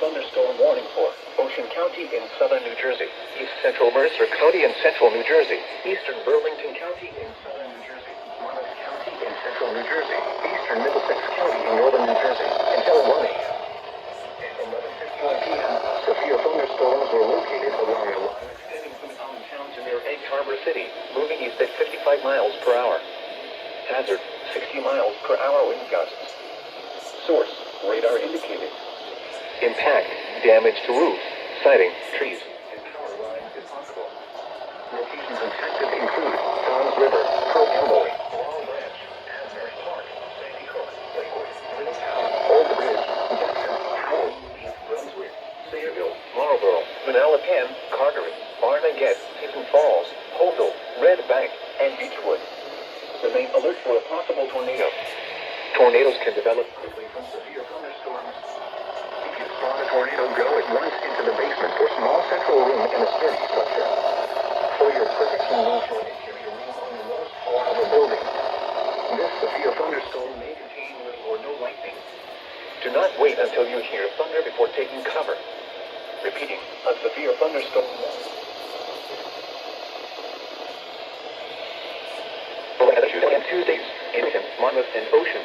thunderstorm warning for Ocean County in southern New Jersey, east central Mercer County in central New Jersey, eastern Burlington County in southern New Jersey, Monmouth County in central New Jersey, eastern Middlesex County in northern New Jersey, until 1 a.m. At 11:51 p.m., severe thunderstorms were located along a line extending from Allentown to near Egg Harbor City, moving east at 55 miles per hour. Hazard, 60 miles per hour wind gusts. Source, radar indicated. Impact, damage to roofs, siding, trees, and power lines if possible. Locations impacted include Tom's River, Pearl Emily, Long Branch, Asbury Park, Sandy Hook, Lakewood, Allentown, Old Bridge, Jackson, Howell, East Brunswick, Sayreville, Marlboro, Manalapan, Carteret, Barnegat, Seton Falls, Holville, Red Bank, and Beechwood. Remain alert for a possible tornado. Tornadoes can develop quickly from severe thunderstorms. If you spot a tornado, go at once into the basement or small central room in a sturdy structure. For your protection, move to an interior room on the lowest floor of a building. This severe thunderstorm may contain little or no lightning. Do not wait until you hear thunder before taking cover. Repeating, a severe thunderstorm. On Tuesdays, Allentown, Monmouth, and Ocean.